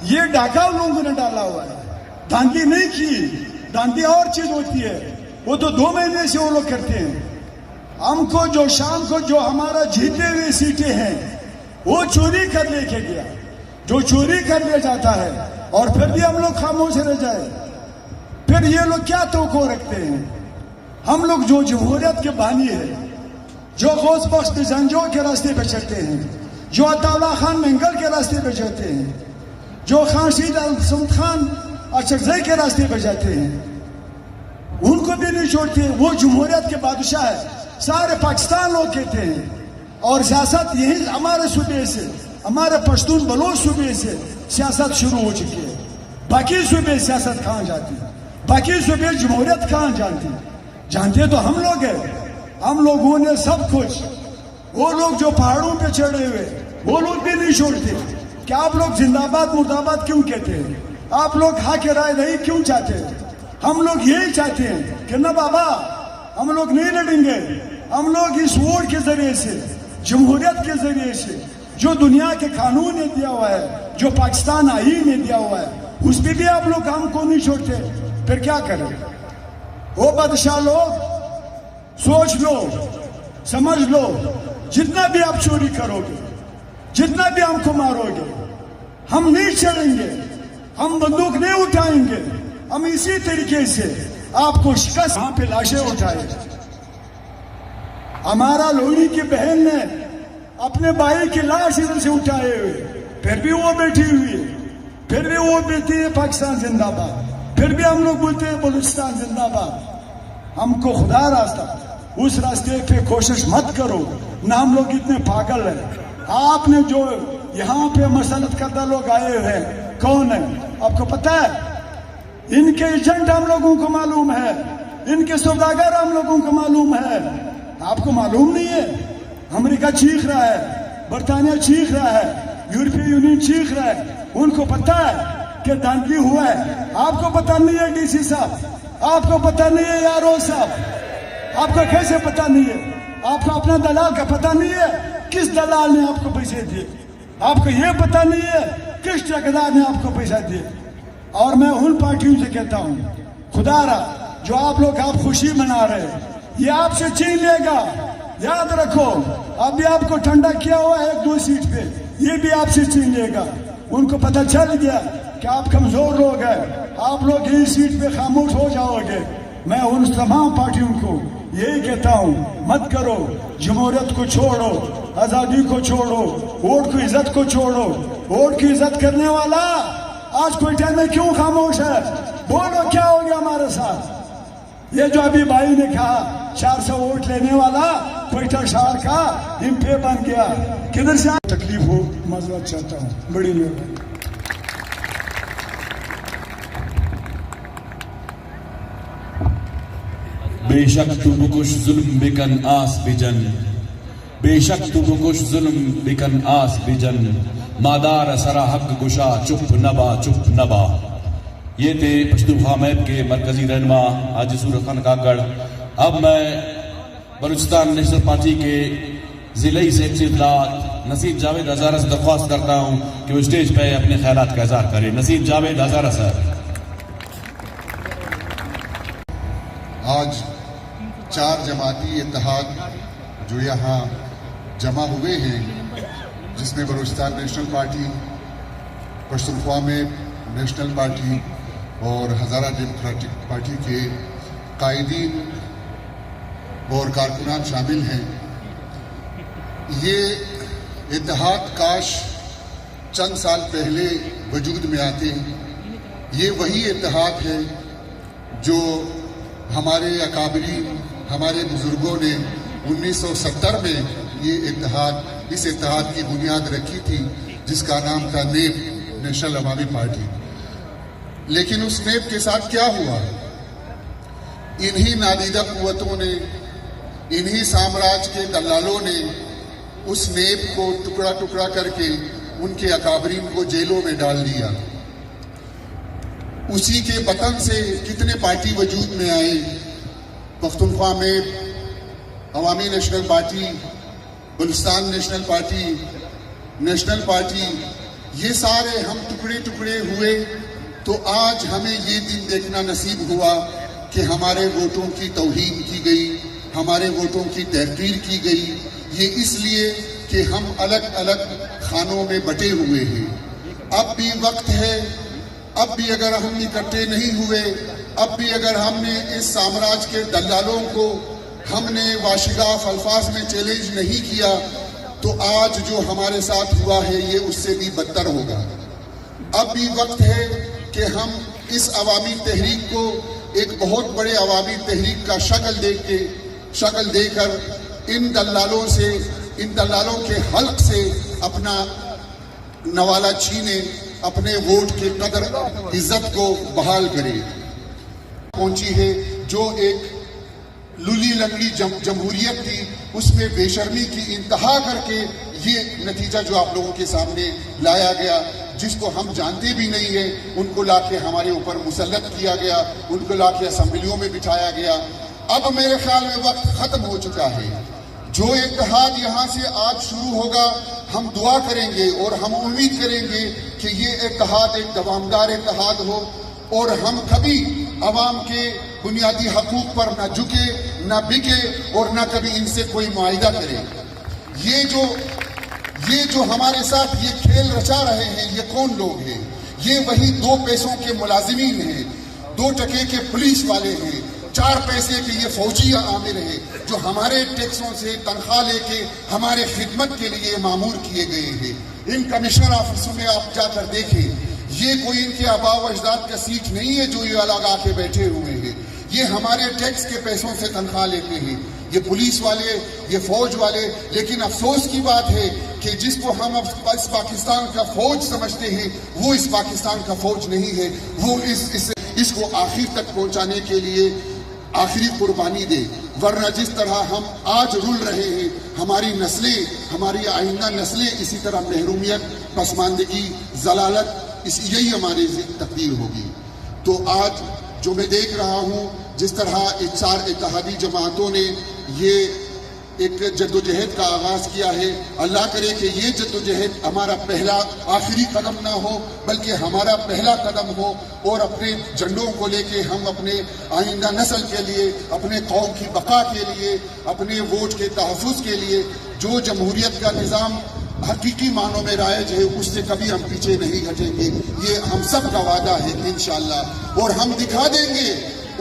ये डाका लोगों ने डाला हुआ है, धांधली नहीं की। धांधली और चीज होती है, वो तो 2 महीने से वो लोग करते हैं। हमको जो शाम को जो हमारा जीते हुए सीटें हैं वो चोरी कर लेके गया, जो चोरी कर ले जाता है और फिर भी हम लोग खामोश रह जाए, फिर ये लोग क्या तोको रखते हैं। हम लोग जो जमहूरियत के बानी है, जो गौस बख्श बिजंजो के रास्ते पे चलते हैं, जो अताउल्लाह खान मंगल के रास्ते पे चलते हैं, जो खान शीद सुमद खान अशरजई के रास्ते पे जाते हैं, उनको भी नहीं छोड़ते। वो जमहूरियत के बादशाह है, सारे पाकिस्तान लोग कहते हैं। और सियासत यही हमारे सूबे से, हमारे पश्तून बलोच सूबे से सियासत शुरू हो चुकी है। बाकी सूबे सियासत कहाँ जाती है, बाकी सूबे जमहूरियत कहाँ जानती है? जानते तो हम लोग हैं। हम लोगों ने सब कुछ, वो लोग जो पहाड़ों पे चढ़े हुए वो लोग भी नहीं छोड़ते। क्या आप लोग जिंदाबाद मुर्दाबाद क्यों कहते हैं? आप लोग हक राय नहीं क्यों चाहते? हम लोग यही चाहते हैं कि ना बाबा, हम लोग नहीं लड़ेंगे। हम लोग इस वोट के जरिए से, जमहूरियत के जरिए से, जो दुनिया के कानून ने दिया हुआ है, जो पाकिस्तान आईन ने दिया हुआ है, उस पर भी आप लोग हमको नहीं छोड़ते। फिर क्या करें? वो बादशाह लोग, सोच लो, समझ लो, जितना भी आप चोरी करोगे, जितना भी हमको मारोगे, हम नहीं चलेंगे, हम बंदूक नहीं उठाएंगे। हम इसी तरीके से आपको शिकस्त, वहां पे लाशें उठाए। हमारा लोहड़ी की बहन ने अपने भाई की लाश इधर से उठाए हुए, फिर भी वो बैठी हुई है, फिर भी वो कहती है पाकिस्तान जिंदाबाद, फिर भी हम लोग बोलते हैं बलूचिस्तान जिंदाबाद। हमको खुदा रास्ता, उस रास्ते पे कोशिश मत करो ना। हम लोग इतने पागल हैं। आपने जो यहाँ पे मसलत करदा लोग आए हुए हैं, कौन है आपको पता है? इनके एजेंट हम लोगों को मालूम है, इनके सौदागर हम लोगों को मालूम है। आपको मालूम नहीं है? अमेरिका चीख रहा है, बरतानिया चीख रहा है, यूरोपीय यूनियन चीख रहा है। उनको पता है कि धांधली हुआ है। आपको पता नहीं है डीसी साहब, आपको पता नहीं है यारो साहब, आपको कैसे पता नहीं है? आपको अपना दलाल का पता नहीं है? किस दलाल ने आपको पैसे दिए? आपको यह पता नहीं है किस ठेकेदार ने आपको पैसा दिए? और मैं उन पार्टियों से कहता हूं, खुदारा, जो आप लोग आप खुशी मना रहे हैं, ये आपसे छीन लेगा। याद रखो, अभी आपको ठंडा किया हुआ है 1-2 सीट पे, ये भी आपसे छीन लेगा। उनको पता चल गया कि आप कमजोर लोग हैं, आप लोग यही सीट पे खामोश हो जाओगे। मैं उन तमाम पार्टियों को यही कहता हूं, मत करो, जमहूरियत को छोड़ो, आजादी को छोड़ो, वोट की इज्जत को छोड़ो। वोट की इज्जत करने वाला आज क्वेटा में क्यों खामोश है? बोलो क्या हो गया हमारे साथ? ये जो अभी भाई ने कहा 400 वोट लेने वाला क्वेटा शहर का एमपी बन गया, किधर से तकलीफ हो? माजरत चाहता हूँ, बड़ी मेहरबानी। बेशक तू बुकुश जुल्म बिकन आस बिजन, बेशक तू बुकुश जुल्म बिकन आस बिजन, मादार सरा हक गुशा चुप नबा चुप नबा। ये थे पश्तूनख्वा मैप के मरकजी रहनुमा हाजी सूरत खान काकड़। अब मैं बलूचिस्तान नेशनल पार्टी के जिले सेक्रेटरी नसीब जावेद हजारा से दरख्वास्त करता हूँ कि वो स्टेज पे अपने ख्यालात का इजहार करें। नसीब जावेद हजारा सर। आज 4 जमाती इत्तेहाद जो यहाँ जमा हुए हैं, जिसमें बलूचिस्तान नेशनल पार्टी, पश्तूनख्वा में नेशनल पार्टी और हज़ारा डेमोक्रेटिक पार्टी के कायदीन और कारकुनान शामिल हैं। ये इत्तेहाद काश चंद साल पहले वजूद में आते। ये वही इत्तेहाद है जो हमारे अकाबरीन, हमारे बुजुर्गों ने 1970 में ये इस इत्तेहाद की बुनियाद रखी थी, जिसका नाम था नेप, नेशनल अवामी पार्टी। लेकिन उस नेप के साथ क्या हुआ? इन्हीं नादीदा कुव्वतों ने, इन्हीं साम्राज्य के दलालों ने उस नेप को टुकड़ा टुकड़ा करके उनके अकाबरीन को जेलों में डाल दिया। उसी के बतन से कितने पार्टी वजूद में आए। पख्तूनख्वा में Awami national party, Balochistan national party, ये सारे हम टुकड़े टुकड़े हुए तो आज हमें ये दिन देखना नसीब हुआ कि हमारे वोटों की तौहीन की गई, हमारे वोटों की तहकीर की गई। ये इसलिए कि हम अलग अलग खानों में बटे हुए हैं। अब भी वक्त है, अब भी अगर हम इकट्ठे नहीं हुए, अब भी अगर हमने इस साम्राज्य के दलालों को हमने वाशिगाफ अल्फाज में चैलेंज नहीं किया तो आज जो हमारे साथ हुआ है ये उससे भी बदतर होगा। अब भी वक्त है कि हम इस अवामी तहरीक को एक बहुत बड़े अवामी तहरीक का शक्ल देकर इन दलालों से, इन दलालों के हल्क से अपना नवाला छीने, अपने वोट के कदर इज्जत को बहाल करे। पहुंची है जो एक लुली लंगड़ी जमहूरियत थी उसमें बेशर्मी की इंतहा करके ये नतीजा जो आप लोगों के सामने लाया गया, जिसको हम जानते भी नहीं है, उनको लाके हमारे ऊपर मुसल्लत किया गया, उनको लाके असेंबलियों में बिठाया गया। अब मेरे ख्याल में वक्त खत्म हो चुका है। जो इत्तेहाद यहाँ से आज शुरू होगा, हम दुआ करेंगे और हम उम्मीद करेंगे कि ये इत्तेहाद एक दवामदार इत्तेहाद हो और हम कभी अवाम के बुनियादी हकूक पर न झुके, न बिके और न कभी इनसे कोई मुआहिदा करें। ये जो हमारे साथ ये खेल रचा रहे हैं, ये कौन लोग हैं? ये वही 2 पैसों के मुलाजिमीन हैं, 2 टके के पुलिस वाले हैं, 4 पैसे के ये फौजी आमिर हैं जो हमारे टैक्सों से तनख्वाह लेके हमारे खिदमत के लिए मामूर किए गए हैं। इन कमिश्नर ऑफिसों में आप जाकर देखें, ये कोई इनके आबा व अजदाद का सीट नहीं है जो ये अलग आके बैठे हुए हैं। ये हमारे टैक्स के पैसों से तनख्वाह लेते हैं, ये पुलिस वाले, ये फौज वाले। लेकिन अफसोस की बात है कि जिसको हम अब इस पाकिस्तान का फौज समझते हैं, वो इस पाकिस्तान का फौज नहीं है। वो इसको आखिर तक पहुंचाने के लिए आखिरी कुर्बानी दे, वरना जिस तरह हम आज रुल रहे हैं, हमारी नस्लें, हमारी आइंदा नस्लें इसी तरह महरूमियत, पसमानदगी, जलालत, यही हमारी तकदीर होगी। तो आज जो मैं देख रहा हूँ, जिस तरह 4 इत्तेहादी जमातों ने ये एक जद्दोजहद का आगाज किया है, अल्लाह करे कि ये जद्दोजहद हमारा पहला आखिरी कदम ना हो, बल्कि हमारा पहला कदम हो और अपने झंडों को लेके हम अपने आइंदा नस्ल के लिए, अपने कौम की बका के लिए, अपने वोट के तहफ़्फ़ुज़ के लिए जो जमहूरियत का निज़ाम हकीकी मानों में राइज है, उससे कभी हम पीछे नहीं हटेंगे। ये हम सब का वादा है इंशाअल्लाह। और हम दिखा देंगे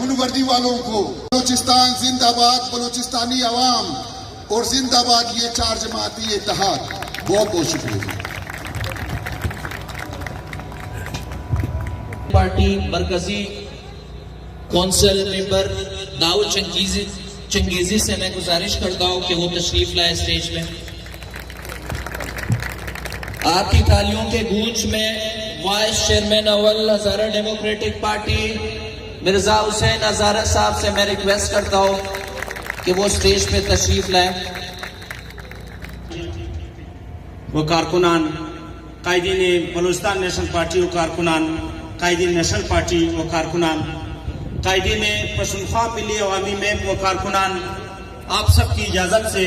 उन वर्दी वालों को, बलूचिस्तान जिंदाबाद, बलूचिस्तानी अवाम और जिंदाबाद ये 4 जमाती इत्तेहाद। बहुत बहुत शुक्रिया। पार्टी मरकजी कौंसिल मेंबर दाऊद चंगेजी से मैं गुजारिश करता हूं कि वो तशरीफ लाए स्टेज में। आपकी तालियों के गूंज में वाइस चेयरमैन अव्वल हज़ारा डेमोक्रेटिक पार्टी मिर्जा हुसैन हज़ारा साहब से मैं रिक्वेस्ट करता हूं कि वो स्टेज पे तशरीफ लाएं। वो कारकुनान, कायदीन बलूचिस्तान नेशनल पार्टी, वो कारकुनान, कायदीन नेशनल पार्टी, वो कारकुनान, कायदीन पश्तूनख्वा मिली अवामी में वो कारकुनान, आप सबकी इजाज़त से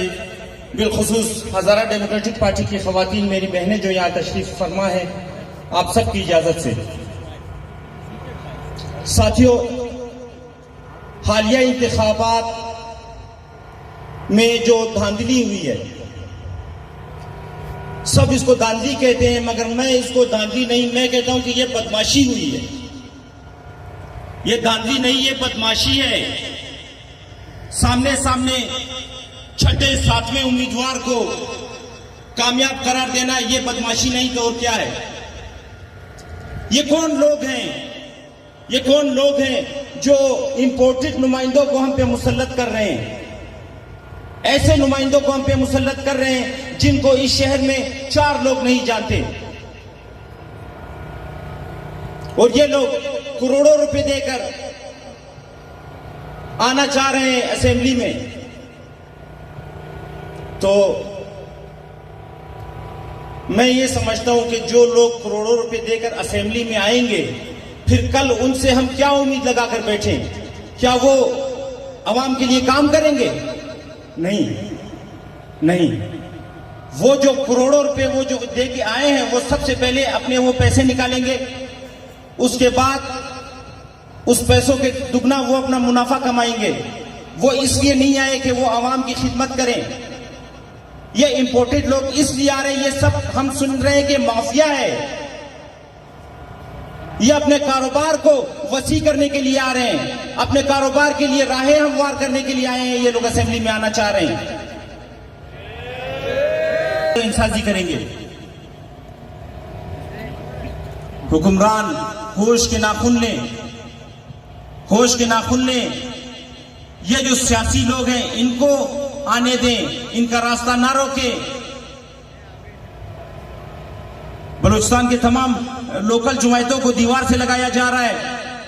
बिलखुसूस हज़ारा डेमोक्रेटिक पार्टी की ख़वातीन, मेरी बहनें जो यहाँ तशरीफ फरमा है, आप सबकी इजाज़त से। साथियों, हालिया इंतखाबात में जो धांधली हुई है, सब इसको धांधली कहते हैं, मगर मैं इसको धांधली नहीं, मैं कहता हूं कि ये बदमाशी हुई है। ये धांधली नहीं, ये बदमाशी है। सामने सामने 6ठे 7वें उम्मीदवार को कामयाब करार देना, ये बदमाशी नहीं तो और क्या है? ये कौन लोग हैं? ये कौन लोग हैं जो इंपोर्टेड नुमाइंदों को हम पे मुसल्लत कर रहे हैं? ऐसे नुमाइंदों को हम पे मुसल्लत कर रहे हैं जिनको इस शहर में 4 लोग नहीं जानते, और ये लोग करोड़ों रुपए देकर आना चाह रहे हैं असेंबली में। तो मैं ये समझता हूं कि जो लोग करोड़ों रुपए देकर असेंबली में आएंगे, फिर कल उनसे हम क्या उम्मीद लगाकर बैठे? क्या वो अवाम के लिए काम करेंगे? नहीं, नहीं। वो जो करोड़ों रुपए वो जो दे के आए हैं, वो सबसे पहले अपने वो पैसे निकालेंगे, उसके बाद उस पैसों के दुगना वो अपना मुनाफा कमाएंगे। वो इसलिए नहीं आए कि वो आवाम की खिदमत करें। ये इंपोर्टेड लोग इसलिए आ रहे हैं, ये सब हम सुन रहे हैं कि माफिया है, ये अपने कारोबार को वसी करने के लिए आ रहे हैं, अपने कारोबार के लिए राहें हमवार करने के लिए आए हैं। ये लोग असेंबली में आना चाह रहे हैं, इंसाजी करेंगे। हुक्मरान होश के नाखून लें, होश के नाखून लें। ये जो सियासी लोग हैं इनको आने दें, इनका रास्ता ना रोकें। बलूचिस्तान के तमाम लोकल जुमायतों को दीवार से लगाया जा रहा है।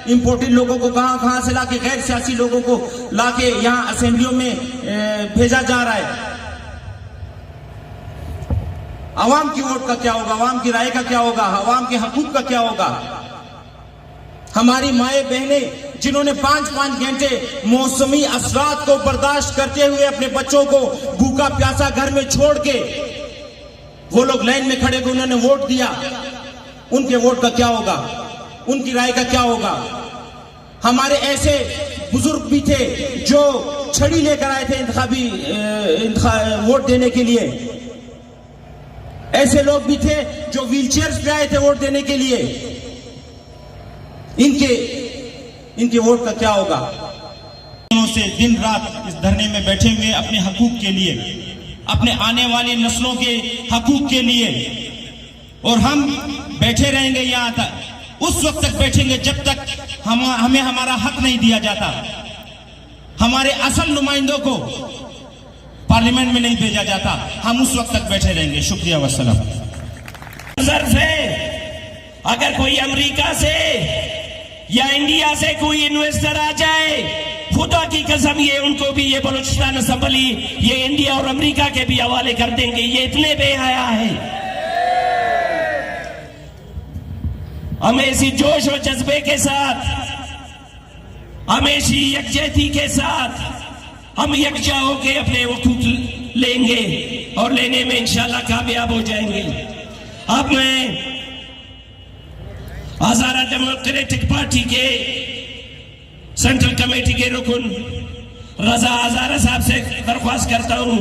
इंपोर्टेड लोगों को कहां से लाके, गैर सियासी लोगों को लाके यहां असेंबलियों में भेजा जा रहा है। आवाम की वोट का क्या होगा, आवाम की राय का क्या होगा, आवाम के हकूक का क्या होगा? हमारी माए बहनें जिन्होंने 5-5 घंटे मौसमी असरात को बर्दाश्त करते हुए अपने बच्चों को भूखा प्यासा घर में छोड़ के वो लोग लाइन में खड़े हुए, उन्होंने वोट दिया, उनके वोट का क्या होगा, उनकी राय का क्या होगा? हमारे ऐसे बुजुर्ग भी थे जो छड़ी लेकर आए थे इंतखाबी वोट देने के लिए, ऐसे लोग भी थे जो व्हीलचेयर्स पे आए थे वोट देने के लिए। इनके वोट का क्या होगा? से दिन रात इस धरने में बैठे हुए अपने हकूक के लिए, अपने आने वाली नस्लों के हकूक के लिए, और हम बैठे रहेंगे यहां तक, उस वक्त तक बैठेंगे जब तक हमें हमारा हक नहीं दिया जाता, हमारे असल नुमाइंदों को पार्लियामेंट में नहीं भेजा जाता। हम उस वक्त तक बैठे रहेंगे। शुक्रिया वस्सलाम। अगर कोई अमेरिका से या इंडिया से कोई इन्वेस्टर आ जाए, खुदा की कसम ये उनको भी ये बलूचिस्तान असेंबली ये इंडिया और अमेरिका के भी हवाले कर देंगे। ये इतने बेहया है। हमेशा जोश और जज्बे के साथ, हमेशा यकजहती के साथ हम यकजा होकर अपने वकूफ लेंगे और लेने में इंशाल्लाह कामयाब हो जाएंगे। अब मैं हज़ारा डेमोक्रेटिक पार्टी के सेंट्रल कमेटी के रुकन रजा हज़ारा साहब से दरख्वास्त करता हूं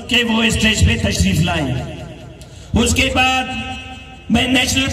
कि वो स्टेज पे तशरीफ लाएं। उसके बाद मैं नेशनल